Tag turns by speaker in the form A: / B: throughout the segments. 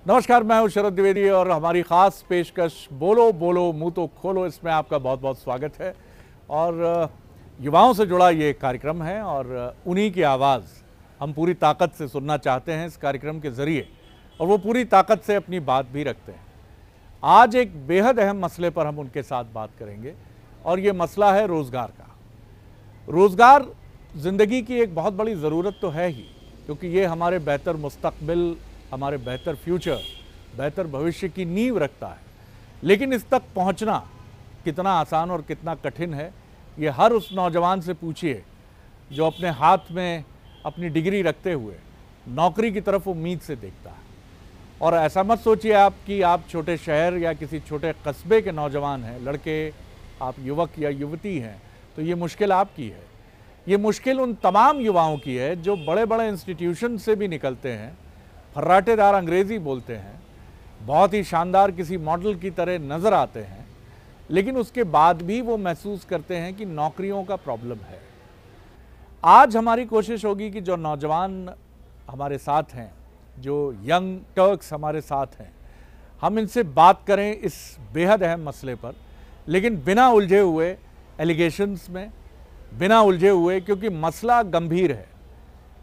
A: नमस्कार, मैं हूं शरद द्विवेदी और हमारी ख़ास पेशकश बोलो बोलो मुंह तो खोलो, इसमें आपका बहुत बहुत स्वागत है। और युवाओं से जुड़ा ये कार्यक्रम है और उन्हीं की आवाज़ हम पूरी ताकत से सुनना चाहते हैं इस कार्यक्रम के ज़रिए, और वो पूरी ताकत से अपनी बात भी रखते हैं। आज एक बेहद अहम मसले पर हम उनके साथ बात करेंगे और ये मसला है रोज़गार का। रोज़गार ज़िंदगी की एक बहुत बड़ी ज़रूरत तो है ही, क्योंकि ये हमारे बेहतर मुस्तकबिल, हमारे बेहतर फ्यूचर, बेहतर भविष्य की नींव रखता है। लेकिन इस तक पहुंचना कितना आसान और कितना कठिन है, ये हर उस नौजवान से पूछिए जो अपने हाथ में अपनी डिग्री रखते हुए नौकरी की तरफ उम्मीद से देखता है। और ऐसा मत सोचिए आप कि आप छोटे शहर या किसी छोटे कस्बे के नौजवान हैं, लड़के, आप युवक या युवती हैं, तो ये मुश्किल आपकी है। ये मुश्किल उन तमाम युवाओं की है जो बड़े बड़े इंस्टीट्यूशन से भी निकलते हैं, फर्राटेदार अंग्रेज़ी बोलते हैं, बहुत ही शानदार किसी मॉडल की तरह नज़र आते हैं, लेकिन उसके बाद भी वो महसूस करते हैं कि नौकरियों का प्रॉब्लम है। आज हमारी कोशिश होगी कि जो नौजवान हमारे साथ हैं, जो यंग टर्क्स हमारे साथ हैं, हम इनसे बात करें इस बेहद अहम मसले पर, लेकिन बिना उलझे हुए एलिगेशंस में, बिना उलझे हुए, क्योंकि मसला गंभीर है।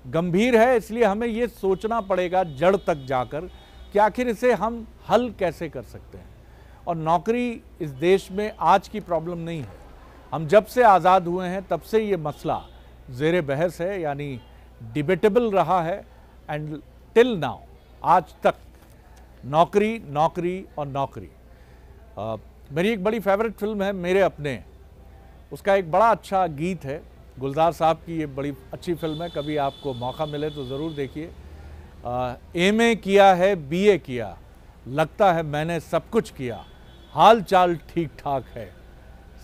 A: गंभीर है इसलिए हमें ये सोचना पड़ेगा जड़ तक जाकर कि आखिर इसे हम हल कैसे कर सकते हैं। और नौकरी इस देश में आज की प्रॉब्लम नहीं है। हम जब से आज़ाद हुए हैं तब से ये मसला ज़ेरे बहस है, यानी डिबेटेबल रहा है। एंड टिल नाउ, आज तक नौकरी नौकरी और नौकरी। मेरी एक बड़ी फेवरेट फिल्म है मेरे अपने, उसका एक बड़ा अच्छा गीत है, गुलजार साहब की ये बड़ी अच्छी फिल्म है, कभी आपको मौका मिले तो ज़रूर देखिए। एमए किया है, बीए किया, लगता है मैंने सब कुछ किया, हाल चाल ठीक ठाक है,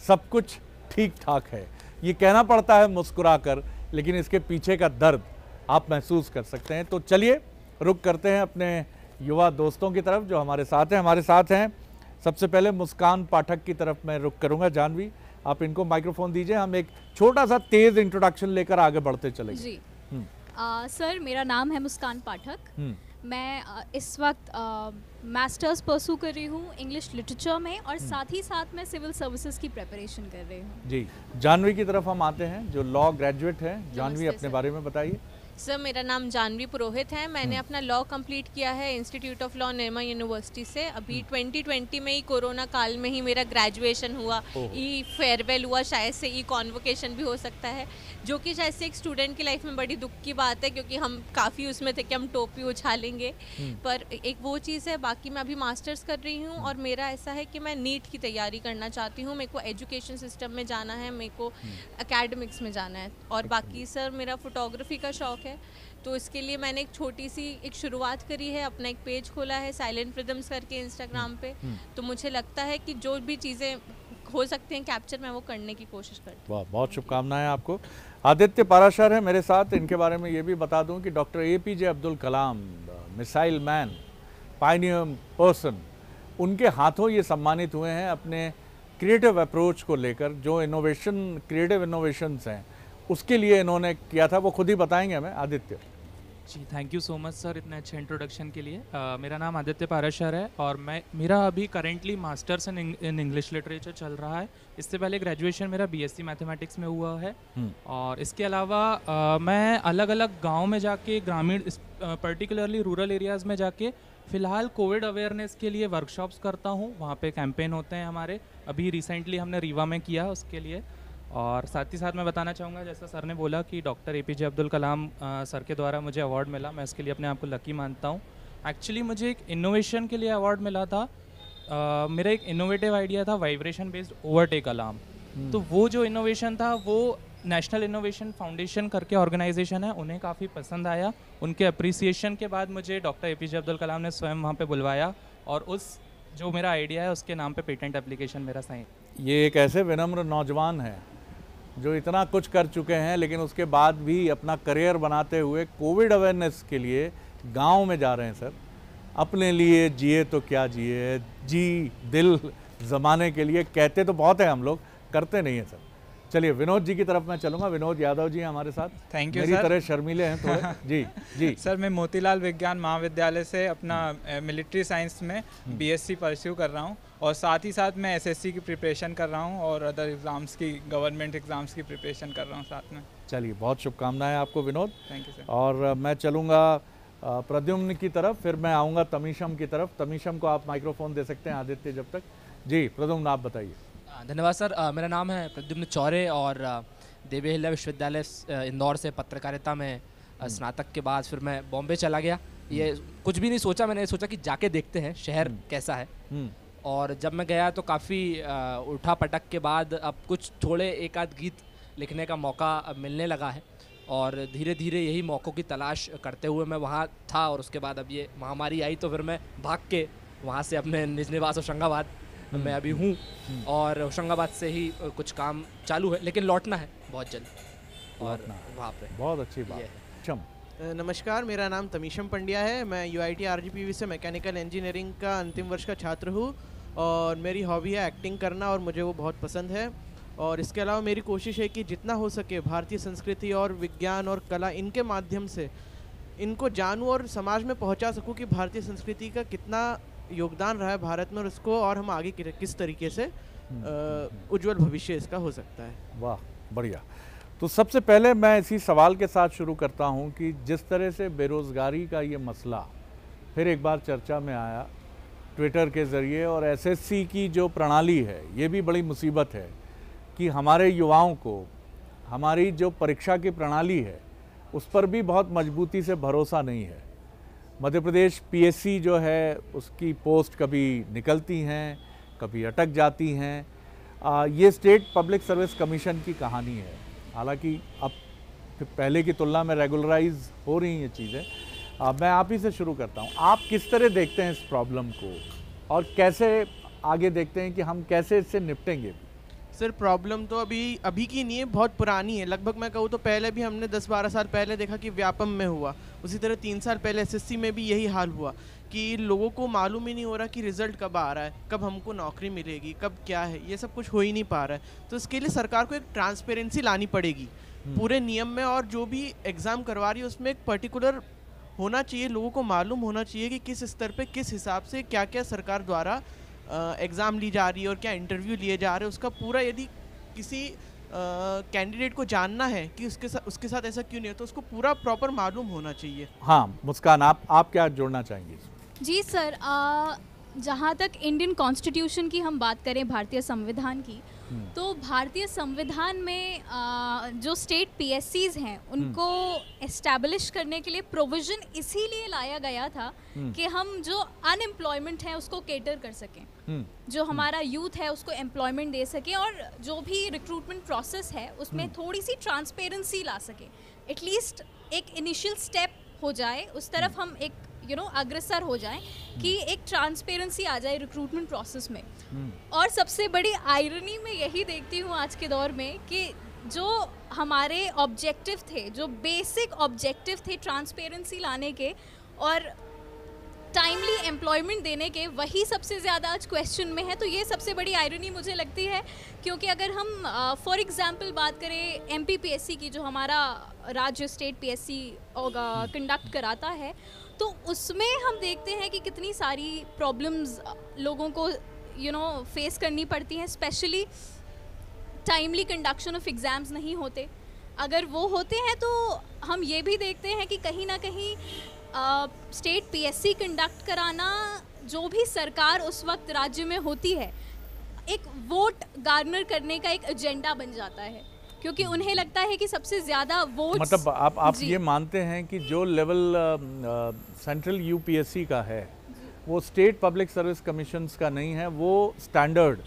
A: सब कुछ ठीक ठाक है। ये कहना पड़ता है मुस्कुरा कर, लेकिन इसके पीछे का दर्द आप महसूस कर सकते हैं। तो चलिए रुक करते हैं अपने युवा दोस्तों की तरफ जो हमारे साथ हैं। हमारे साथ हैं सबसे पहले मुस्कान पाठक की तरफ मैं रुक करूँगा। जानवी, आप इनको माइक्रोफोन दीजिए, हम एक छोटा सा तेज इंट्रोडक्शन लेकर आगे बढ़ते चलेंगे।
B: जी। सर, मेरा नाम है मुस्कान पाठक। मैं इस वक्त मास्टर्स परसू कर रही हूँ इंग्लिश लिटरेचर में, और साथ ही साथ मैं सिविल सर्विसेज की प्रिपरेशन कर रही हूँ।
A: जी, जानवी की तरफ हम आते हैं जो लॉ ग्रेजुएट है। जानवी, अपने बारे में बताइए।
C: सर, मेरा नाम जानवी पुरोहित है। मैंने अपना लॉ कंप्लीट किया है institute of law Nirma university से। अभी 2020 में ही कोरोना काल में ही मेरा ग्रेजुएशन हुआ, ई फेयरवेल हुआ, शायद से ई कॉन्वोकेशन भी हो सकता है, जो कि शायद से एक स्टूडेंट की लाइफ में बड़ी दुख की बात है, क्योंकि हम काफ़ी उसमें थे कि हम टोपी उछालेंगे, पर एक वो चीज़ है। बाकी मैं अभी मास्टर्स कर रही हूँ और मेरा ऐसा है कि मैं नीट की तैयारी करना चाहती हूँ। मेरे को एजुकेशन सिस्टम में जाना है, मेरे को एकेडमिक्स में जाना है। और बाकी सर, मेरा फोटोग्राफी का शौक़ है, तो इसके लिए मैंने एक छोटी सी एक शुरुआत करी है, अपना एक पेज खोला है साइलेंट रिदम्स करके इंस्टाग्राम पे। तो मुझे लगता है कि जो भी चीज़ें हो सकती हैं कैप्चर, मैं वो करने की कोशिश करती हूँ।
A: वाह, बहुत शुभकामनाएं आपको। आदित्य पाराशर है मेरे साथ। इनके बारे में ये भी बता दूं कि doctor APJ Abdul Kalam, missile man, Pioneer person, उनके हाथों ये सम्मानित हुए हैं अपने क्रिएटिव अप्रोच को लेकर। जो इनोवेशन, क्रिएटिव इनोवेशंस हैं, उसके लिए इन्होंने किया था, वो खुद ही बताएंगे हमें। Aditya
D: ji, thank you so much sir इतने अच्छे इंट्रोडक्शन के लिए। मेरा नाम आदित्य पाराशर है और मेरा अभी currently masters in English literature चल रहा है। इससे पहले ग्रेजुएशन मेरा BSc मैथमेटिक्स में हुआ है। और इसके अलावा मैं अलग अलग गांव में जाके, ग्रामीण पर्टिकुलरली रूरल एरियाज़ में जाके फ़िलहाल कोविड अवेयरनेस के लिए वर्कशॉप्स करता हूँ। वहाँ पे कैंपेन होते हैं हमारे, अभी रिसेंटली हमने रीवा में किया उसके लिए। और साथ ही साथ मैं बताना चाहूँगा, जैसा सर ने बोला कि doctor APJ Abdul Kalam sir के द्वारा मुझे अवार्ड मिला, मैं इसके लिए अपने आप को लकी मानता हूँ। एक्चुअली मुझे एक इनोवेशन के लिए अवार्ड मिला था। मेरा एक इनोवेटिव आइडिया था वाइब्रेशन बेस्ड ओवरटेक अलार्म। तो वो जो इनोवेशन था वो नेशनल इनोवेशन फाउंडेशन करके ऑर्गेनाइजेशन है, उन्हें काफ़ी पसंद आया। उनके अप्रिसिएशन के बाद मुझे डॉक्टर APJ अब्दुल कलाम ने स्वयं वहाँ पे बुलवाया और उस जो मेरा आइडिया है उसके नाम पे पेटेंट एप्लीकेशन मेरा साइन।
A: ये एक ऐसे विनम्र नौजवान हैं जो इतना कुछ कर चुके हैं, लेकिन उसके बाद भी अपना करियर बनाते हुए कोविड अवेयरनेस के लिए गांव में जा रहे हैं। सर, अपने लिए जिए तो क्या जिए, जी दिल ज़माने के लिए। कहते तो बहुत है हम लोग, करते नहीं हैं सर। चलिए विनोद जी की तरफ मैं चलूंगा। विनोद यादव जी हैं हमारे साथ।
E: थैंक यू
A: मेरी
E: सर।
A: तरह शर्मीले हैं थोड़े। जी जी
E: सर मैं मोतीलाल विज्ञान महाविद्यालय से अपना मिलिट्री साइंस में बीएससी परस्यू कर रहा हूँ और साथ ही साथ मैं एसएससी की प्रिपरेशन कर रहा हूँ और अदर एग्ज़ाम्स की, गवर्नमेंट एग्ज़ाम्स की प्रिपरेशन कर रहा हूँ साथ में।
A: चलिए बहुत शुभकामनाएं आपको विनोद।
E: Thank you sir.
A: और मैं चलूँगा प्रद्युम्न की तरफ, फिर मैं आऊँगा तमीशम की तरफ। तमीशम को आप माइक्रोफोन दे सकते हैं आदित्य जब तक। जी प्रद्युम्न आप बताइए।
F: धन्यवाद सर। मेरा नाम है प्रद्युम्न चौरे और देवी अहिल्या विश्वविद्यालय इंदौर से पत्रकारिता में स्नातक के बाद फिर मैं बॉम्बे चला गया। ये कुछ भी नहीं सोचा, मैंने सोचा कि जाके देखते हैं शहर कैसा है। और जब मैं गया तो काफ़ी उठा पटक के बाद अब कुछ थोड़े एक आध गीत लिखने का मौका मिलने लगा है और धीरे धीरे यही मौक़ों की तलाश करते हुए मैं वहाँ था। और उसके बाद अब ये महामारी आई तो फिर मैं भाग के वहाँ से अपने निज निवास होशंगाबाद मैं अभी हूँ और होशंगाबाद से ही कुछ काम चालू है, लेकिन लौटना है बहुत जल्द और वहाँ पे।
A: बहुत अच्छी बात है। चम
G: नमस्कार, मेरा नाम तमीशम पंड्या है। मैं UIT RGPV से मैकेनिकल इंजीनियरिंग का अंतिम वर्ष का छात्र हूँ और मेरी हॉबी है एक्टिंग करना और मुझे वो बहुत पसंद है। और इसके अलावा मेरी कोशिश है कि जितना हो सके भारतीय संस्कृति और विज्ञान और कला इनके माध्यम से इनको जानूँ और समाज में पहुँचा सकूँ कि भारतीय संस्कृति का कितना योगदान रहा है भारत में और उसको और हम आगे किस तरीके से उज्जवल भविष्य इसका हो सकता है।
A: वाह बढ़िया। तो सबसे पहले मैं इसी सवाल के साथ शुरू करता हूं कि जिस तरह से बेरोज़गारी का ये मसला फिर एक बार चर्चा में आया ट्विटर के ज़रिए और एसएससी की जो प्रणाली है ये भी बड़ी मुसीबत है कि हमारे युवाओं को हमारी जो परीक्षा की प्रणाली है उस पर भी बहुत मजबूती से भरोसा नहीं है। मध्य प्रदेश पीएससी जो है उसकी पोस्ट कभी निकलती हैं, कभी अटक जाती हैं। ये स्टेट पब्लिक सर्विस कमीशन की कहानी है। हालांकि अब पहले की तुलना में रेगुलराइज हो रही हैं ये चीज़ें। मैं आप ही से शुरू करता हूँ। आप किस तरह देखते हैं इस प्रॉब्लम को और कैसे आगे देखते हैं कि हम कैसे इससे निपटेंगे?
G: सर प्रॉब्लम तो अभी की नहीं है, बहुत पुरानी है। लगभग मैं कहूँ तो पहले भी हमने 10-12 साल पहले देखा कि व्यापम में हुआ, उसी तरह 3 साल पहले एसएससी में भी यही हाल हुआ कि लोगों को मालूम ही नहीं हो रहा कि रिज़ल्ट कब आ रहा है, कब हमको नौकरी मिलेगी, कब क्या है, ये सब कुछ हो ही नहीं पा रहा है। तो इसके लिए सरकार को एक ट्रांसपेरेंसी लानी पड़ेगी पूरे नियम में और जो भी एग्ज़ाम करवा रही है उसमें एक पर्टिकुलर होना चाहिए, लोगों को मालूम होना चाहिए कि किस स्तर पे किस हिसाब से क्या क्या सरकार द्वारा एग्ज़ाम ली जा रही है और क्या इंटरव्यू लिए जा रहे हैं। उसका पूरा यदि किसी कैंडिडेट को जानना है कि उसके साथ ऐसा क्यों नहीं है तो उसको पूरा प्रॉपर मालूम होना चाहिए।
A: हाँ मुस्कान, आप क्या जोड़ना चाहेंगे?
B: जी सर, जहाँ तक इंडियन कॉन्स्टिट्यूशन की हम बात करें, भारतीय संविधान की, तो भारतीय संविधान में जो स्टेट पीएससीज हैं उनको एस्टैब्लिश करने के लिए प्रोविजन इसीलिए लाया गया था कि हम जो अनएम्प्लॉयमेंट है उसको केटर कर सकें, जो हमारा यूथ है उसको एम्प्लॉयमेंट दे सकें और जो भी रिक्रूटमेंट प्रोसेस है उसमें थोड़ी सी ट्रांसपेरेंसी ला सकें। एटलीस्ट एक इनिशियल स्टेप हो जाए, उस तरफ हम एक अग्रसर हो जाएं कि एक ट्रांसपेरेंसी आ जाए रिक्रूटमेंट प्रोसेस में। और सबसे बड़ी आयरनी में यही देखती हूँ आज के दौर में कि जो हमारे ऑब्जेक्टिव थे, जो बेसिक ऑब्जेक्टिव थे ट्रांसपेरेंसी लाने के और टाइमली एम्प्लॉयमेंट देने के, वही सबसे ज़्यादा आज क्वेश्चन में है। तो ये सबसे बड़ी आयरनी मुझे लगती है, क्योंकि अगर हम फॉर एग्जांपल बात करें एमपीपीएससी की, जो हमारा राज्य स्टेट पीएससी कंडक्ट कराता है, तो उसमें हम देखते हैं कि कितनी सारी प्रॉब्लम्स लोगों को फेस करनी पड़ती हैं। Specially timely conduction of exams नहीं होते। अगर वो होते हैं तो हम ये भी देखते हैं कि कहीं ना कहीं स्टेट पीएससी कंडक्ट कराना, जो भी सरकार उस वक्त राज्य में होती है, एक वोट गार्नर करने का एक एजेंडा बन जाता है, क्योंकि उन्हें लगता है कि सबसे ज़्यादा वोट,
A: मतलब आप ये मानते हैं कि जो लेवल सेंट्रल यूपीएससी का है वो स्टेट पब्लिक सर्विस कमीशंस का नहीं है, वो स्टैंडर्ड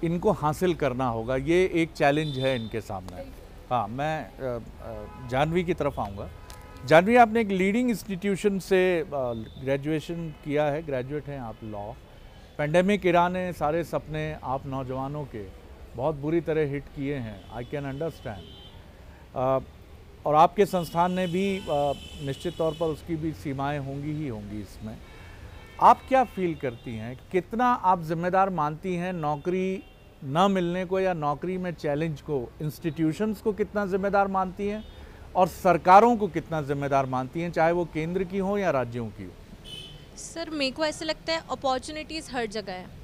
A: इनको हासिल करना होगा, ये एक चैलेंज है इनके सामने। हाँ, मैं जानवी की तरफ आऊँगा। जानवी, आपने एक लीडिंग इंस्टीट्यूशन से ग्रेजुएशन किया है, ग्रेजुएट हैं आप लॉ। पेंडेमिक इरा ने सारे सपने आप नौजवानों के बहुत बुरी तरह हिट किए हैं, आई कैन अंडरस्टैंड। और आपके संस्थान ने भी निश्चित तौर पर उसकी भी सीमाएं होंगी ही होंगी इसमें। आप क्या फील करती हैं, कितना आप जिम्मेदार मानती हैं नौकरी ना मिलने को या नौकरी में चैलेंज को इंस्टीट्यूशंस को कितना जिम्मेदार मानती हैं और सरकारों को कितना जिम्मेदार मानती हैं, चाहे वो केंद्र की हो या राज्यों की हो?
C: सर मेरे को ऐसा लगता है अपॉर्चुनिटीज़ हर जगह है।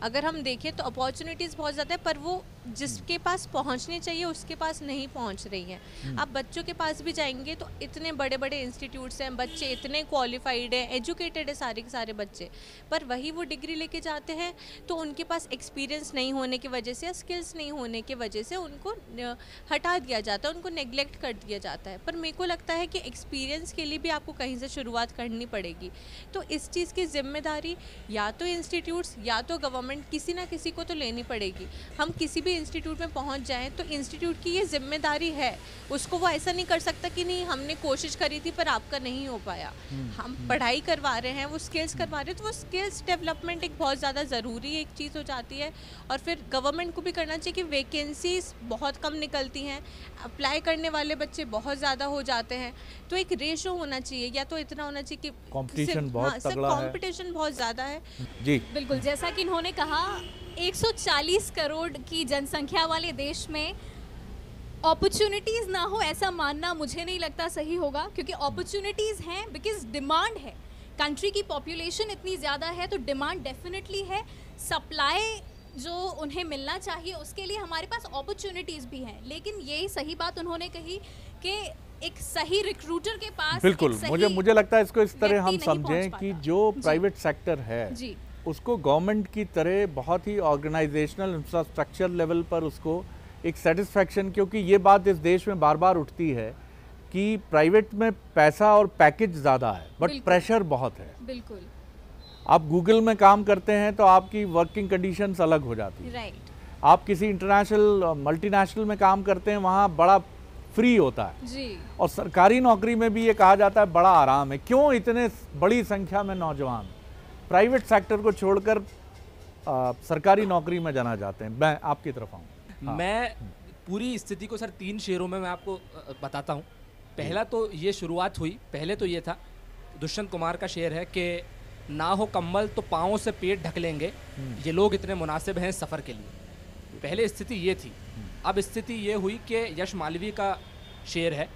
C: अगर हम देखें तो अपॉर्चुनिटीज़ बहुत ज़्यादा है, पर वो जिसके पास पहुंचनी चाहिए उसके पास नहीं पहुंच रही है। आप बच्चों के पास भी जाएंगे तो इतने बड़े बड़े इंस्टीट्यूट्स हैं, बच्चे इतने क्वालिफाइड हैं, एजुकेटेड है सारे के सारे बच्चे, पर वही वो डिग्री लेके जाते हैं तो उनके पास एक्सपीरियंस नहीं होने की वजह से या स्किल्स नहीं होने की वजह से उनको हटा दिया जाता है, उनको नेग्लेक्ट कर दिया जाता है। पर मेरे को लगता है कि एक्सपीरियंस के लिए भी आपको कहीं से शुरुआत करनी पड़ेगी। तो इस चीज़ की जिम्मेदारी या तो इंस्टीट्यूट्स या तो गवर्नमेंट, किसी ना किसी को तो लेनी पड़ेगी। हम किसी भी इंस्टीट्यूट में पहुंच जाएं तो इंस्टीट्यूट की ये जिम्मेदारी है, उसको वो ऐसा नहीं कर सकता कि नहीं हमने कोशिश करी थी पर आपका नहीं हो पाया। हम पढ़ाई करवा रहे हैं, वो स्किल्स करवा रहे हैं, तो वो स्किल्स डेवलपमेंट एक बहुत ज़्यादा ज़रूरी एक चीज़ हो जाती है। और फिर गवर्नमेंट को भी करना चाहिए कि वैकेंसीज बहुत कम निकलती हैं, अप्लाई करने वाले बच्चे बहुत ज़्यादा हो जाते हैं, तो एक रेशो होना चाहिए, या तो इतना होना चाहिए कि
A: कंपटीशन बहुत तगड़ा है,
C: कंपटीशन बहुत ज़्यादा है।
A: जी
B: बिल्कुल, जैसा कि इन्होंने कहा 140 करोड़ की जनसंख्या वाले देश में अपॉर्चुनिटीज़ ना हो ऐसा मानना मुझे नहीं लगता सही होगा, क्योंकि अपॉर्चुनिटीज़ हैं बिकॉज डिमांड है। कंट्री की पॉपुलेशन इतनी ज़्यादा है तो डिमांड डेफिनेटली है, सप्लाई जो उन्हें मिलना चाहिए उसके लिए हमारे पास अपॉर्चुनिटीज़ भी हैं। लेकिन यही सही बात उन्होंने कही कि एक सही रिक्रूटर के पास
A: बिल्कुल, मुझे लगता है इसको इस तरह हम समझें कि जो प्राइवेट सेक्टर है
B: जी
A: उसको गवर्नमेंट की तरह बहुत ही ऑर्गेनाइजेशनल इंफ्रास्ट्रक्चर लेवल पर उसको एक सेटिस्फैक्शन, क्योंकि ये बात इस देश में बार बार उठती है कि प्राइवेट में पैसा और पैकेज ज़्यादा है बट प्रेशर बहुत है।
B: बिल्कुल,
A: आप गूगल में काम करते हैं तो आपकी वर्किंग कंडीशंस अलग हो जाती है।
B: राइट।
A: आप किसी इंटरनेशनल मल्टीनेशनल में काम करते हैं, वहाँ बड़ा फ्री होता है
B: जी।
A: और सरकारी नौकरी में भी ये कहा जाता है बड़ा आराम है। क्यों इतने बड़ी संख्या में नौजवान प्राइवेट सेक्टर को छोड़कर सरकारी नौकरी में जाना चाहते हैं? मैं आपकी तरफ आऊँ।
F: मैं पूरी स्थिति को सर 3 शेयरों में मैं आपको बताता हूँ। पहला तो ये शुरुआत हुई, पहले तो ये था, दुष्यंत कुमार का शेर है कि ना हो कम्बल तो पाँवों से पेट ढक लेंगे, ये लोग इतने मुनासिब हैं सफ़र के लिए। पहले स्थिति ये थी। अब स्थिति ये हुई कि यश मालवीय का शेर है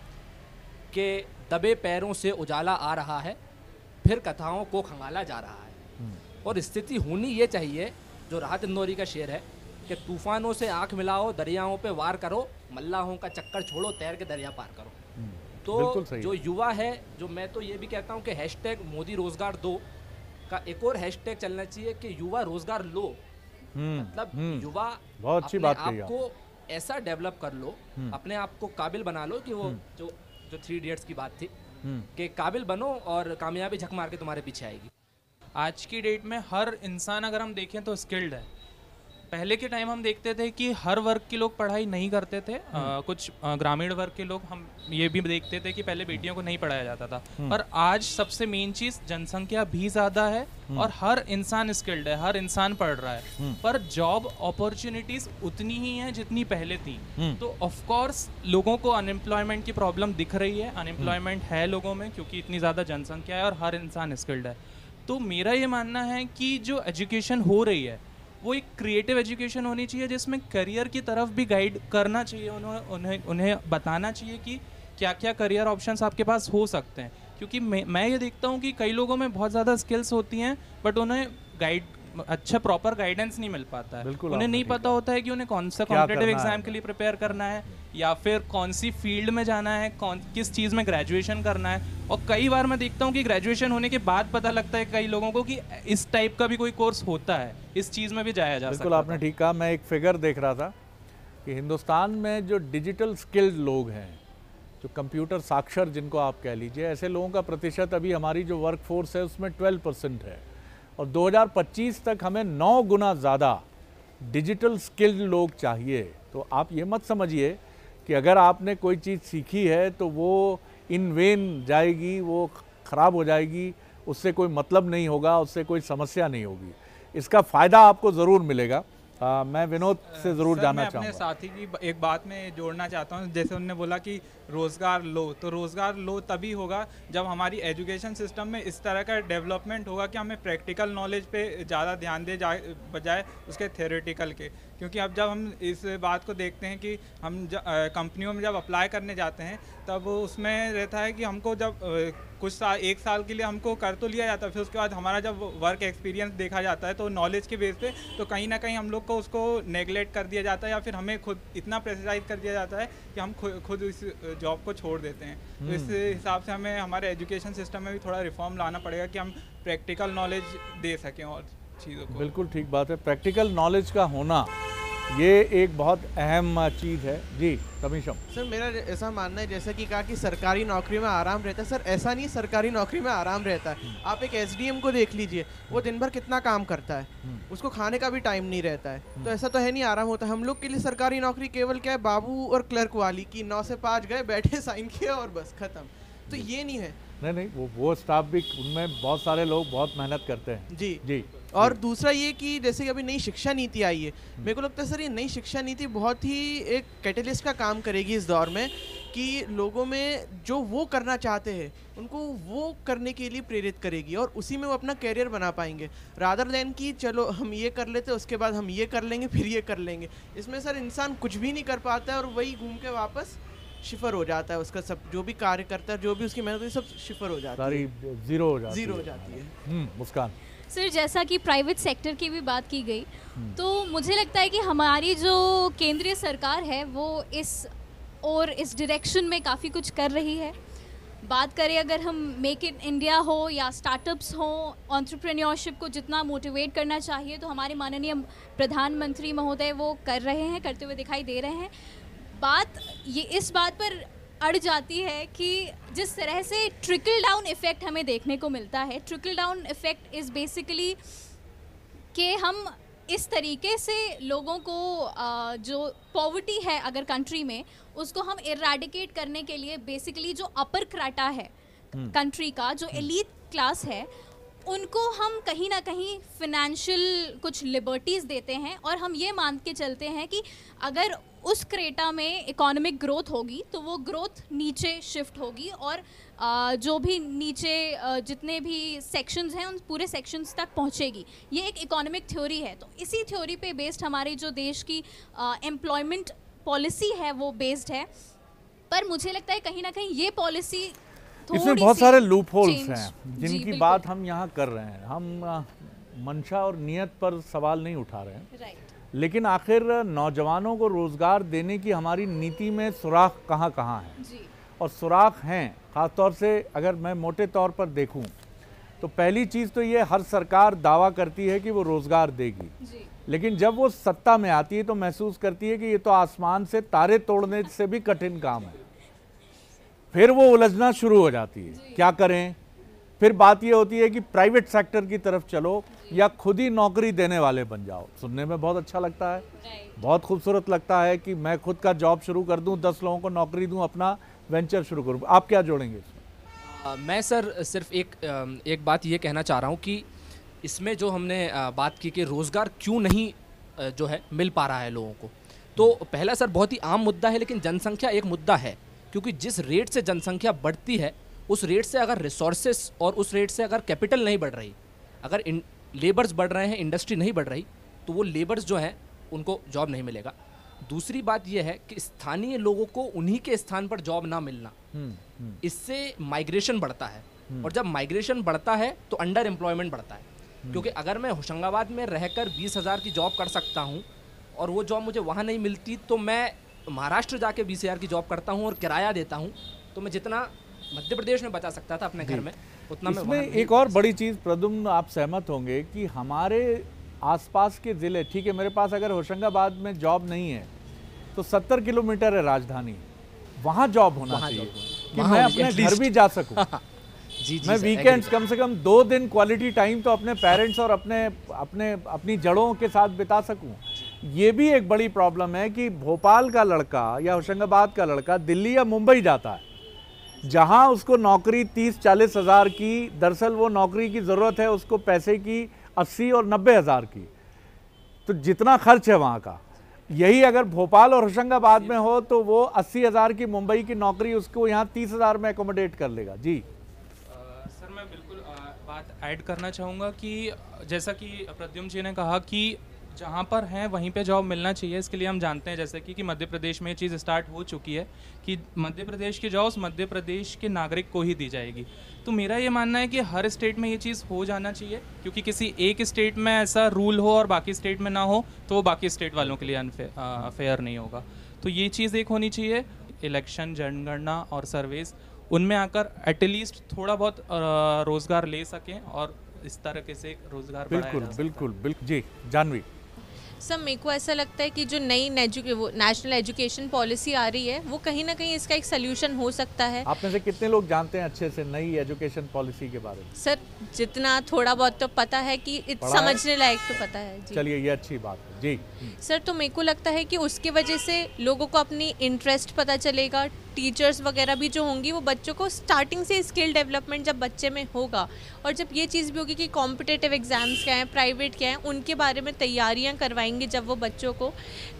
F: कि दबे पैरों से उजाला आ रहा है, फिर कथाओं को खंगाला जा रहा है। और स्थिति होनी ये चाहिए, जो राहत इंदौरी का शेर है कि तूफानों से आंख मिलाओ, दरियाओं पे वार करो, मल्लाहों का चक्कर छोड़ो, तैर के दरिया पार करो। तो जो युवा है, जो मैं तो ये भी कहता हूँ कि हैशटैग मोदी रोजगार दो का एक और हैशटैग चलना चाहिए कि युवा रोजगार लो। मतलब युवा
A: बहुत अच्छी बात कही
F: आपको ऐसा डेवलप कर लो, अपने आप को काबिल बना लो कि वो जो 3 इडियट्स की बात थी कि काबिल बनो और कामयाबी झक मार के तुम्हारे पीछे आएगी।
D: आज की डेट में हर इंसान अगर हम देखें तो स्किल्ड है। पहले के टाइम हम देखते थे कि हर वर्ग के लोग पढ़ाई नहीं करते थे। कुछ ग्रामीण वर्ग के लोग, हम ये भी देखते थे कि पहले बेटियों को नहीं पढ़ाया जाता था। पर आज सबसे मेन चीज़, जनसंख्या भी ज़्यादा है और हर इंसान स्किल्ड है, हर इंसान पढ़ रहा है, पर जॉब अपॉर्चुनिटीज़ उतनी ही हैं जितनी पहले थी। तो ऑफ कोर्स लोगों को अनएम्प्लॉयमेंट की प्रॉब्लम दिख रही है, अनएम्प्लॉयमेंट है लोगों में क्योंकि इतनी ज़्यादा जनसंख्या है और हर इंसान स्किल्ड है। तो मेरा ये मानना है कि जो एजुकेशन हो रही है वो एक क्रिएटिव एजुकेशन होनी चाहिए, जिसमें करियर की तरफ भी गाइड करना चाहिए, उन्हें बताना चाहिए कि क्या क्या करियर ऑप्शंस आपके पास हो सकते हैं। क्योंकि मैं ये देखता हूँ कि कई लोगों में बहुत ज़्यादा स्किल्स होती हैं बट उन्हें अच्छा प्रॉपर गाइडेंस नहीं मिल पाता है। उन्हें नहीं पता होता है कि उन्हें कौन सा कॉम्पिटिटिव एग्जाम के लिए प्रिपेयर करना है या फिर कौन सी फील्ड में जाना है, किस चीज़ में ग्रेजुएशन करना है। और कई बार मैं देखता हूँ कि ग्रेजुएशन होने के बाद पता लगता है कई लोगों को कि इस टाइप का भी कोई कोर्स होता है, इस चीज़ में भी जाया जा सकता है।
A: बिल्कुल आपने ठीक कहा। मैं एक फिगर देख रहा था कि हिंदुस्तान में जो डिजिटल स्किल्ड लोग हैं, जो कंप्यूटर साक्षर जिनको आप कह लीजिए, ऐसे लोगों का प्रतिशत अभी हमारी जो वर्क फोर्स है उसमें 12% है और 2025 तक हमें 9 गुना ज़्यादा डिजिटल स्किल्ड लोग चाहिए। तो आप ये मत समझिए कि अगर आपने कोई चीज़ सीखी है तो वो इन वेन जाएगी, वो ख़राब हो जाएगी, उससे कोई मतलब नहीं होगा, उससे कोई समस्या नहीं होगी। इसका फ़ायदा आपको ज़रूर मिलेगा। मैं विनोद से ज़रूर जानना चाहूँगा।
E: अपने साथी की एक बात में जोड़ना चाहता हूँ। जैसे उन्होंने बोला कि रोज़गार लो, तो रोज़गार लो तभी होगा जब हमारी एजुकेशन सिस्टम में इस तरह का डेवलपमेंट होगा कि हमें प्रैक्टिकल नॉलेज पे ज़्यादा ध्यान दे बजाय उसके थ्योरेटिकल के। क्योंकि अब जब हम इस बात को देखते हैं कि हम कंपनियों में जब अप्लाई करने जाते हैं तब उसमें रहता है कि हमको जब कुछ साल 1 साल के लिए हमको कर तो लिया जाता है, फिर उसके बाद हमारा जब वर्क एक्सपीरियंस देखा जाता है तो नॉलेज के बेस पे तो कहीं ना कहीं हम लोग को उसको नेगलेक्ट कर दिया जाता है, या फिर हमें खुद इतना प्रेशराइज कर दिया जाता है कि हम खुद इस जॉब को छोड़ देते हैं। तो इस हिसाब से हमें हमारे एजुकेशन सिस्टम में भी थोड़ा रिफॉर्म लाना पड़ेगा कि हम प्रैक्टिकल नॉलेज दे सकें और चीज़ों को।
A: बिल्कुल ठीक बात है, प्रैक्टिकल नॉलेज का होना ये एक बहुत अहम चीज़ है। जी कमीशम।
G: सर मेरा ऐसा मानना है, जैसा कि कहा कि सरकारी नौकरी में आराम रहता है, सर ऐसा नहीं सरकारी नौकरी में आराम रहता है। आप एक एसडीएम को देख लीजिए, वो दिन भर कितना काम करता है, उसको खाने का भी टाइम नहीं रहता है। तो ऐसा तो है नहीं आराम होता है। हम लोग के लिए सरकारी नौकरी केवल क्या है, बाबू और क्लर्क वाली की 9 से 5 गए, बैठे, साइन किया और बस खत्म। तो ये नहीं है।
A: नहीं, वो स्टाफ भी, उनमें बहुत सारे लोग बहुत मेहनत करते हैं।
G: जी
A: जी।
G: और दूसरा ये कि जैसे कि अभी नई शिक्षा नीति आई है, मेरे को लगता है सर ये नई शिक्षा नीति बहुत ही एक कैटेलिस्ट का काम करेगी इस दौर में, कि लोगों में जो वो करना चाहते हैं उनको वो करने के लिए प्रेरित करेगी और उसी में वो अपना कैरियर बना पाएंगे, रादर देन कि चलो हम ये कर लेते उसके बाद हम ये कर लेंगे फिर ये कर लेंगे। इसमें सर इंसान कुछ भी नहीं कर पाता है और वही घूम के वापस शिफर हो जाता है, उसका सब जो भी कार्य करता है, जो भी उसकी मेहनत है, सब शिफर हो जाता है,
A: सारी जीरो हो जाती
G: है।
A: मुस्कान।
B: सर जैसा कि प्राइवेट सेक्टर की भी बात की गई, तो मुझे लगता है कि हमारी जो केंद्रीय सरकार है वो इस डायरेक्शन में काफ़ी कुछ कर रही है। बात करें अगर हम मेक इन इंडिया हो या स्टार्टअप्स हो, एंटरप्रेन्योरशिप को जितना मोटिवेट करना चाहिए तो हमारे माननीय प्रधानमंत्री महोदय वो कर रहे हैं, करते हुए दिखाई दे रहे हैं। बात ये इस बात पर अड़ जाती है कि जिस तरह से ट्रिकल डाउन इफ़ेक्ट हमें देखने को मिलता है, trickle down effect is basically कि हम इस तरीके से लोगों को जो पॉवर्टी है अगर कंट्री में, उसको हम इरेडिकेट करने के लिए बेसिकली जो अपर क्राटा है कंट्री का, जो एलीट क्लास है, उनको हम कहीं ना कहीं फिनेंशियल कुछ लिबर्टीज़ देते हैं और हम ये मान के चलते हैं कि अगर उस क्रेटा में इकोनॉमिक ग्रोथ होगी तो वो ग्रोथ नीचे शिफ्ट होगी और जो भी नीचे जितने भी सेक्शंस हैं उन पूरे सेक्शंस तक पहुंचेगी। ये एक इकोनॉमिक थ्योरी है। तो इसी थ्योरी पे बेस्ड हमारी जो देश की एम्प्लॉयमेंट पॉलिसी है वो बेस्ड है, पर मुझे लगता है कहीं ना कहीं ये पॉलिसी
A: इसमें बहुत सारे लूप होल्स हैं जिनकी बात हम यहाँ कर रहे हैं। हम मंशा और नियत पर सवाल नहीं उठा रहे हैं, लेकिन आखिर नौजवानों को रोजगार देने की हमारी नीति में सुराख कहाँ कहाँ है
B: जी।
A: और सुराख हैं। ख़ासतौर से अगर मैं मोटे तौर पर देखूं तो पहली चीज़ तो ये, हर सरकार दावा करती है कि वो रोज़गार देगी
B: जी।
A: लेकिन जब वो सत्ता में आती है तो महसूस करती है कि ये तो आसमान से तारे तोड़ने से भी कठिन काम है। फिर वो उलझना शुरू हो जाती है, क्या करें। फिर बात ये होती है कि प्राइवेट सेक्टर की तरफ चलो या खुद ही नौकरी देने वाले बन जाओ। सुनने में बहुत अच्छा लगता है, बहुत खूबसूरत लगता है कि मैं खुद का जॉब शुरू कर दूं, 10 लोगों को नौकरी दूं, अपना वेंचर शुरू करूं। आप क्या जोड़ेंगे इसमें?
F: मैं सर सिर्फ एक बात ये कहना चाह रहा हूँ कि इसमें जो हमने बात की कि रोज़गार क्यों नहीं जो है मिल पा रहा है लोगों को, तो पहला सर बहुत ही आम मुद्दा है, लेकिन जनसंख्या एक मुद्दा है। क्योंकि जिस रेट से जनसंख्या बढ़ती है उस रेट से अगर रिसोर्सेस और उस रेट से अगर कैपिटल नहीं बढ़ रही, अगर लेबर्स बढ़ रहे हैं, इंडस्ट्री नहीं बढ़ रही, तो वो लेबर्स जो हैं उनको जॉब नहीं मिलेगा। दूसरी बात यह है कि स्थानीय लोगों को उन्हीं के स्थान पर जॉब ना मिलना, इससे माइग्रेशन बढ़ता है और जब माइग्रेशन बढ़ता है तो अंडर एम्प्लॉयमेंट बढ़ता है। क्योंकि अगर मैं होशंगाबाद में रहकर 20,000 की जॉब कर सकता हूँ और वो जॉब मुझे वहाँ नहीं मिलती, तो मैं महाराष्ट्र जाके 20,000 की जॉब करता हूँ और किराया देता हूँ, तो मैं जितना मध्य प्रदेश में बचा सकता था अपने घर में उतना मैं
A: इसमें एक और बड़ी चीज़ प्रद्युम्न, आप सहमत होंगे कि हमारे आसपास के ज़िले, ठीक है मेरे पास अगर होशंगाबाद में जॉब नहीं है तो 70 किलोमीटर है राजधानी, वहाँ जॉब होना चाहिए कि मैं अपने घर भी जा सकूँ।
F: जी,
A: मैं वीकेंड्स कम से कम 2 दिन क्वालिटी टाइम तो अपने पेरेंट्स और अपनी जड़ों के साथ बिता सकूं। ये भी एक बड़ी प्रॉब्लम है कि भोपाल का लड़का या होशंगाबाद का लड़का दिल्ली या मुंबई जाता है, जहां उसको नौकरी 30-40 हज़ार की, दरअसल वो नौकरी की ज़रूरत है उसको पैसे की 80 और 90 हज़ार की, तो जितना खर्च है वहाँ का, यही अगर भोपाल और होशंगाबाद में हो तो वो 80 हज़ार की मुंबई की नौकरी उसको यहाँ 30 हज़ार में एकोमोडेट कर लेगा। जी
D: सर, मैं बिल्कुल बात ऐड करना चाहूँगा कि जैसा कि प्रद्युम्न जी ने कहा कि जहाँ पर हैं वहीं पे जॉब मिलना चाहिए। इसके लिए हम जानते हैं जैसे कि मध्य प्रदेश में ये चीज़ स्टार्ट हो चुकी है कि मध्य प्रदेश की जॉब्स मध्य प्रदेश के नागरिक को ही दी जाएगी। तो मेरा ये मानना है कि हर स्टेट में ये चीज़ हो जाना चाहिए, क्योंकि किसी एक स्टेट में ऐसा रूल हो और बाकी स्टेट में ना हो तो वो बाकी स्टेट वालों के लिए अनफेयर नहीं होगा। तो ये चीज़ एक होनी चाहिए। इलेक्शन, जनगणना और सर्वेस उनमें आकर एटलीस्ट थोड़ा बहुत रोज़गार ले सकें और इस तरह से रोज़गार बढ़ाया जा सकता है।
A: बिल्कुल बिल्कुल जी। जानवी,
C: सर मेरे को ऐसा लगता है कि जो नई नेशनल एजुकेशन पॉलिसी आ रही है वो कहीं ना कहीं इसका एक सल्यूशन हो सकता है।
A: आप में से कितने लोग जानते हैं अच्छे से नई एजुकेशन पॉलिसी के बारे में?
C: सर जितना थोड़ा बहुत तो पता है कि समझने लायक तो पता है जी।
A: चलिए, ये अच्छी बात है जी।
C: सर तो मेरे को लगता है कि उसकी वजह से लोगों को अपनी इंटरेस्ट पता चलेगा। टीचर्स वगैरह भी जो होंगी वो बच्चों को स्टार्टिंग से स्किल डेवलपमेंट जब बच्चे में होगा, और जब ये चीज़ भी होगी कि कॉम्पिटिटिव एग्जाम्स क्या हैं, प्राइवेट क्या हैं, उनके बारे में तैयारियां करवाएंगे जब वो बच्चों को,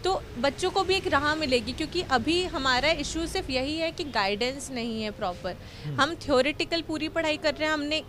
C: तो बच्चों को भी एक राह मिलेगी। क्योंकि अभी हमारा इशू सिर्फ यही है कि गाइडेंस नहीं है प्रॉपर। हम थ्योरेटिकल पूरी पढ़ाई कर रहे हैं, हमने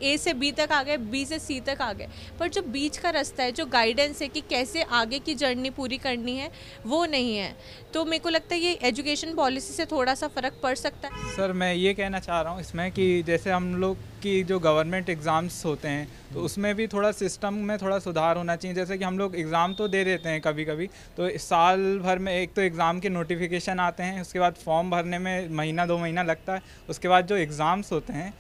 C: ए से बी तक आ गए, बी से सी तक आ गए, पर जो बीच का रास्ता है, जो गाइडेंस है कि कैसे आगे की जर्नी पूरी करनी है, वो नहीं है। तो मेरे को लगता है ये एजुकेशन पॉलिसी से थोड़ा सा फ़र्क पड़ सकता है।
E: सर मैं ये कहना चाह रहा हूँ इसमें कि जैसे हम लोग की जो गवर्नमेंट एग्ज़ाम्स होते हैं तो उसमें भी थोड़ा सिस्टम में थोड़ा सुधार होना चाहिए। जैसे कि हम लोग एग्ज़ाम तो दे देते हैं कभी कभी, तो साल भर में एक तो एग्ज़ाम के नोटिफिकेशन आते हैं, उसके बाद फॉर्म भरने में महीना 2 महीना लगता है, उसके बाद जो एग्ज़ाम्स होते हैं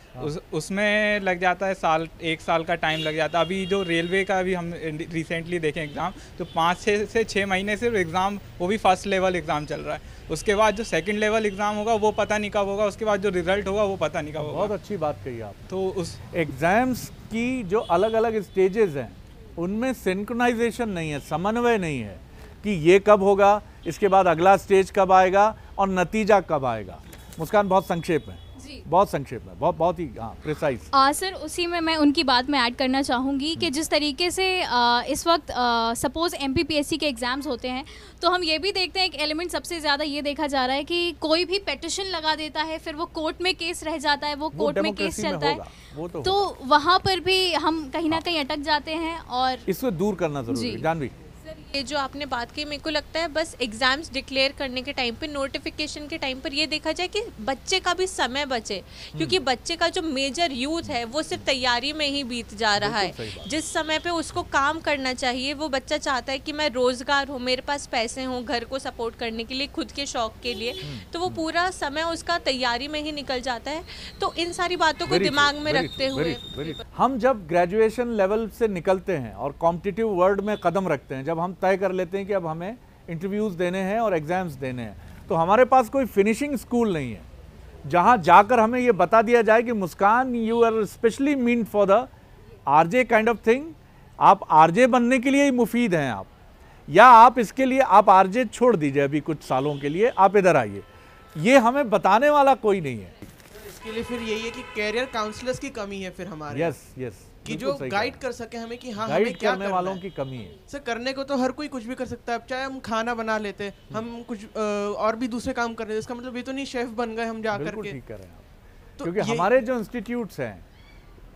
E: उसमें लग जाता है एक साल का टाइम लग जाता है। अभी जो रेलवे का भी हम रिसेंटली देखें एग्ज़ाम, तो 5 से 6 महीने सिर्फ एग्ज़ाम, वो भी फर्स्ट लेवल एग्ज़ाम चल रहा है। उसके बाद जो सेकंड लेवल एग्ज़ाम होगा वो पता नहीं कब होगा, उसके बाद जो रिज़ल्ट होगा वो पता नहीं कब होगा।
A: बहुत अच्छी बात कही आप।
E: तो उस
A: एग्जाम्स की जो अलग अलग स्टेजेस हैं उनमें सिंक्रोनाइजेशन नहीं है, समन्वय नहीं है कि ये कब होगा, इसके बाद अगला स्टेज कब आएगा और नतीजा कब आएगा। मुस्कान, बहुत संक्षेप में, बहुत संक्षेप में, बहुत ही प्रिसाइज।
B: सर उसी में मैं उनकी बात में ऐड करना चाहूँगी कि जिस तरीके से इस वक्त सपोज़ MPPSC के एग्ज़ाम्स होते हैं, तो हम ये भी देखते हैं एक एलिमेंट सबसे ज़्यादा ये देखा जा रहा है कि कोई भी पेटिशन लगा देता है, फिर वो कोर्ट में केस रह जाता है, वो कोर्ट में केस चलता है, तो वहाँ पर भी हम कहीं ना कहीं अटक जाते हैं और
A: इसको दूर करना जरूरी है। जानवी,
C: ये जो आपने बात की, मेरे को लगता है बस एग्जाम्स डिक्लेयर करने के टाइम पे, नोटिफिकेशन के टाइम पर ये देखा जाए कि बच्चे का भी समय बचे, क्योंकि बच्चे का जो मेजर यूथ है वो सिर्फ तैयारी में ही बीत जा रहा है। जिस समय पे उसको काम करना चाहिए, वो बच्चा चाहता है कि मैं रोजगार हो, मेरे पास पैसे हों घर को सपोर्ट करने के लिए, खुद के शौक के लिए, तो वो पूरा समय उसका तैयारी में ही निकल जाता है। तो इन सारी बातों को दिमाग में रखते हुए
A: हम जब ग्रेजुएशन लेवल से निकलते हैं और कॉम्पिटिटिव वर्ल्ड में कदम रखते हैं, जब हम तय कर लेते हैं कि अब हमें इंटरव्यूज़ देने हैं और एग्ज़ाम्स देने हैं, तो हमारे पास कोई फिनिशिंग स्कूल नहीं है जहां जाकर हमें ये बता दिया जाए कि Muskan, you are specially mean for the RJ kind of thing, आप आरजे बनने के लिए ही मुफीद हैं आप, या आप इसके लिए आप आरजे छोड़ दीजिए अभी कुछ सालों के लिए, आप इधर आइए। ये हमें बताने वाला कोई नहीं है।
G: इसके लिए फिर यही है कि कैरियर काउंसलर्स की कमी है फिर हमारे।
A: यस
G: कि जो गाइड कर सके हमें कि हाँ,
A: गाइड
G: हमें क्या
A: करने वालों की कमी है।
G: सर करने को तो हर कोई कुछ भी कर सकता है, चाहे हम खाना बना लेते, हम कुछ और भी दूसरे काम कर रहे हैं, इसका मतलब ये तो नहीं शेफ बन गए हम जा करके।
A: ठीक कर रहे हैं आप। तो क्योंकि हमारे जो इंस्टीट्यूट्स हैं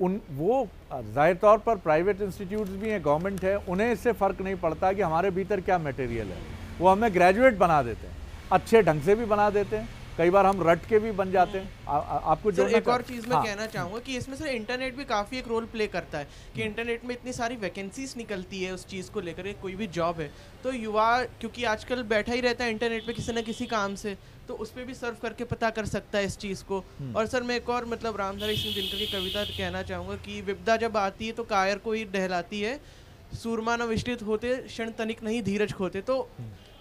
A: वो जाहिर तौर पर प्राइवेट इंस्टीट्यूट्स भी हैं, गवर्नमेंट है, उन्हें इससे फ़र्क नहीं पड़ता कि हमारे भीतर क्या मटेरियल है। वो हमें ग्रेजुएट बना देते हैं, अच्छे ढंग से भी बना देते हैं, कई बार हम रट के भी बन जाते हैं। आपको जो
G: एक और चीज़ मैं कहना चाहूँगा कि इसमें सर इंटरनेट भी काफ़ी एक रोल प्ले करता है कि इंटरनेट में इतनी सारी वैकेंसीज निकलती है उस चीज़ को लेकर, कोई भी जॉब है तो युवा क्योंकि आजकल बैठा ही रहता है इंटरनेट पे किसी न किसी काम से, तो उस पर भी सर्व करके पता कर सकता है इस चीज़ को। और सर मैं एक और मतलब रामधारी सिंह दिनकर की कविता कहना चाहूँगा कि विपदा जब आती है तो कायर को ही दहलाती है, सूरमा न विचलित होते, क्षण तनिक नहीं धीरज खोते। तो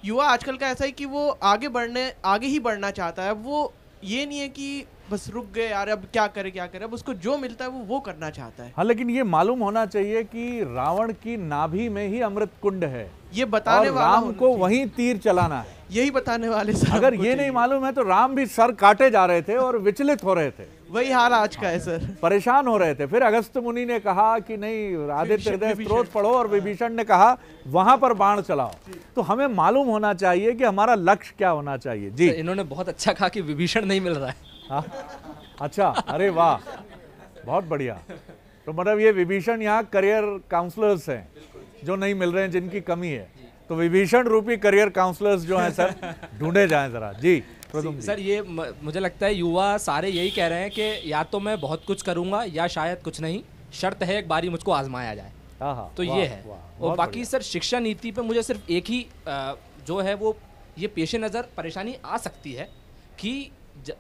G: युवा आजकल का ऐसा है कि वो आगे ही बढ़ना चाहता है, वो ये नहीं है कि बस रुक गए यार अब क्या करे, अब उसको जो मिलता है वो करना चाहता है।
A: हाँ, लेकिन ये मालूम होना चाहिए कि रावण की नाभि में ही अमृत कुंड है,
G: ये बताने
A: और
G: वाला
A: राम को वहीं तीर चलाना है,
G: यही बताने वाले सर।
A: अगर ये नहीं मालूम है तो राम भी सर काटे जा रहे थे और विचलित हो रहे थे,
G: वही हाल आज का है सर,
A: परेशान हो रहे थे। फिर अगस्त मुनि ने कहा कि नहीं, आदित्य हृदय स्त्रोत पढ़ो, और विभीषण ने कहा वहां पर बाण चलाओ। तो हमें मालूम होना चाहिए कि हमारा लक्ष्य क्या होना चाहिए। जी,
F: इन्होंने बहुत अच्छा कहा कि विभीषण नहीं मिल रहा है।
A: हाँ, अच्छा, अरे वाह, बहुत बढ़िया। तो मतलब ये विभीषण यहाँ करियर काउंसलर्स हैं, जो नहीं मिल रहे हैं, जिनकी कमी है। तो विभीषण रूपी करियर काउंसलर्स जो हैं सर, ढूंढे जाएं जरा। जी प्रदुम जी।
F: सर ये मुझे लगता है युवा सारे यही कह रहे हैं कि या तो मैं बहुत कुछ करूंगा या शायद कुछ नहीं, शर्त है एक बारी मुझको आजमाया जाए। तो ये है। और बाकी सर शिक्षा नीति पे मुझे सिर्फ एक ही जो है वो ये पेश नज़र परेशानी आ सकती है कि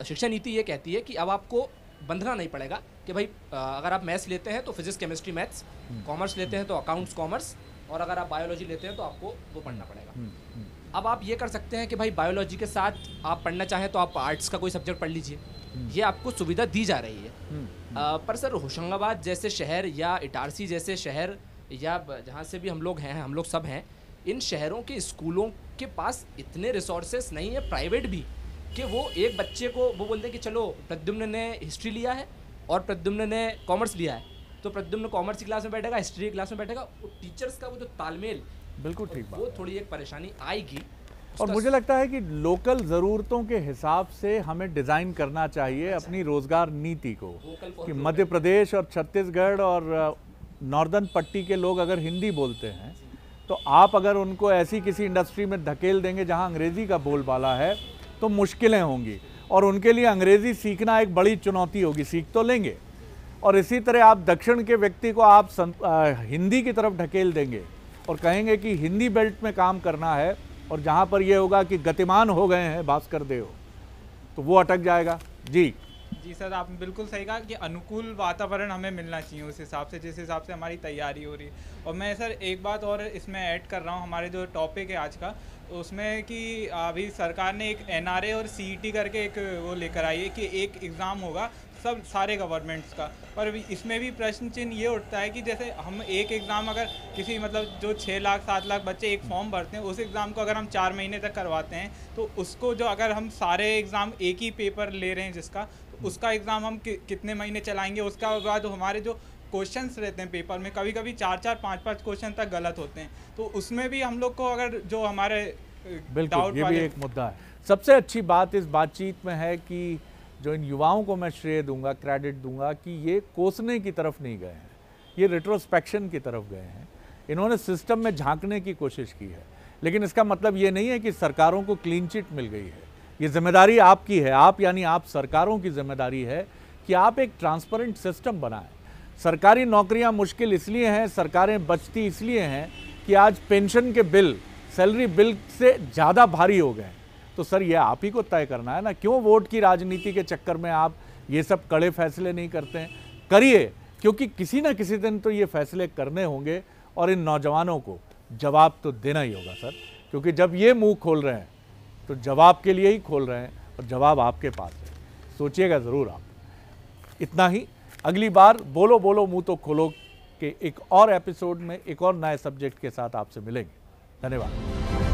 F: शिक्षा नीति ये कहती है कि अब आपको बंधना नहीं पड़ेगा कि भाई अगर आप मैथ्स लेते हैं तो फिजिक्स केमिस्ट्री मैथ्स, कॉमर्स लेते हैं तो अकाउंट्स कॉमर्स, और अगर आप बायोलॉजी लेते हैं तो आपको वो पढ़ना पड़ेगा। अब आप ये कर सकते हैं कि भाई बायोलॉजी के साथ आप पढ़ना चाहें तो आप आर्ट्स का कोई सब्जेक्ट पढ़ लीजिए, ये आपको सुविधा दी जा रही है। पर सर होशंगाबाद जैसे शहर या इटारसी जैसे शहर या जहाँ से भी हम लोग हैं, हम लोग सब हैं, इन शहरों के स्कूलों के पास इतने रिसोर्सेस नहीं है प्राइवेट भी कि वो एक बच्चे को वो बोलते हैं कि चलो प्रद्युम्न ने हिस्ट्री लिया है और प्रद्युम्न ने कॉमर्स लिया है, तो प्रद्युम्न कॉमर्स की क्लास में बैठेगा, हिस्ट्री की क्लास में बैठेगा। टीचर्स का वो जो तालमेल,
A: बिल्कुल ठीक बात,
F: वो थोड़ी एक परेशानी आएगी।
A: और मुझे लगता है कि लोकल ज़रूरतों के हिसाब से हमें डिज़ाइन करना चाहिए अपनी रोज़गार नीति को, कि मध्य प्रदेश और छत्तीसगढ़ और नॉर्दर्न पट्टी के लोग अगर हिंदी बोलते हैं तो आप अगर उनको ऐसी किसी इंडस्ट्री में धकेल देंगे जहां अंग्रेज़ी का बोलबाला है तो मुश्किलें होंगी, और उनके लिए अंग्रेज़ी सीखना एक बड़ी चुनौती होगी। सीख तो लेंगे, और इसी तरह आप दक्षिण के व्यक्ति को आप हिंदी की तरफ ढकेल देंगे और कहेंगे कि हिंदी बेल्ट में काम करना है, और जहाँ पर यह होगा कि गतिमान हो गए हैं भास्कर देव, तो वो अटक जाएगा। जी
E: सर, आपने बिल्कुल सही कहा कि अनुकूल वातावरण हमें मिलना चाहिए उस हिसाब से, जिस हिसाब से हमारी तैयारी हो रही है। और मैं सर एक बात और इसमें ऐड कर रहा हूँ, हमारे जो टॉपिक है आज का, उसमें कि अभी सरकार ने एक NRA और CET करके एक वो लेकर आई है कि एक एग्ज़ाम होगा सब सारे गवर्नमेंट्स का। पर इसमें भी प्रश्न चिन्ह ये उठता है कि जैसे हम एक एग्ज़ाम अगर किसी मतलब जो 6 लाख 7 लाख बच्चे एक फॉर्म भरते हैं, उस एग्ज़ाम को अगर हम 4 महीने तक करवाते हैं तो उसको जो अगर हम सारे एग्ज़ाम एक ही पेपर ले रहे हैं जिसका, तो उसका एग्ज़ाम हम कितने महीने चलाएंगे। उसका बाद हमारे जो क्वेश्चंस रहते हैं पेपर में, कभी कभी 4-4 5-5 क्वेश्चन तक गलत होते हैं, तो उसमें भी हम लोग को अगर जो हमारे
A: बिल्कुल ये भी एक मुद्दा है। सबसे अच्छी बात इस बातचीत में है कि जो इन युवाओं को मैं श्रेय दूंगा, क्रेडिट दूंगा कि ये कोसने की तरफ नहीं गए हैं, ये रिट्रोस्पेक्शन की तरफ गए हैं। इन्होंने सिस्टम में झांकने की कोशिश की है, लेकिन इसका मतलब ये नहीं है कि सरकारों को क्लीन चिट मिल गई है। ये जिम्मेदारी आपकी है, आप यानी आप सरकारों की जिम्मेदारी है कि आप एक ट्रांसपेरेंट सिस्टम बनाएं। सरकारी नौकरियां मुश्किल इसलिए हैं, सरकारें बचती इसलिए हैं कि आज पेंशन के बिल सैलरी बिल से ज़्यादा भारी हो गए। तो सर ये आप ही को तय करना है ना, क्यों वोट की राजनीति के चक्कर में आप ये सब कड़े फैसले नहीं करते हैं? करिए, क्योंकि किसी ना किसी दिन तो ये फैसले करने होंगे और इन नौजवानों को जवाब तो देना ही होगा सर, क्योंकि जब ये मुंह खोल रहे हैं तो जवाब के लिए ही खोल रहे हैं, और जवाब आपके पास है। सोचिएगा ज़रूर आप। इतना ही, अगली बार बोलो बोलो मुंह तो खोलो के एक और एपिसोड में एक और नए सब्जेक्ट के साथ आपसे मिलेंगे। धन्यवाद।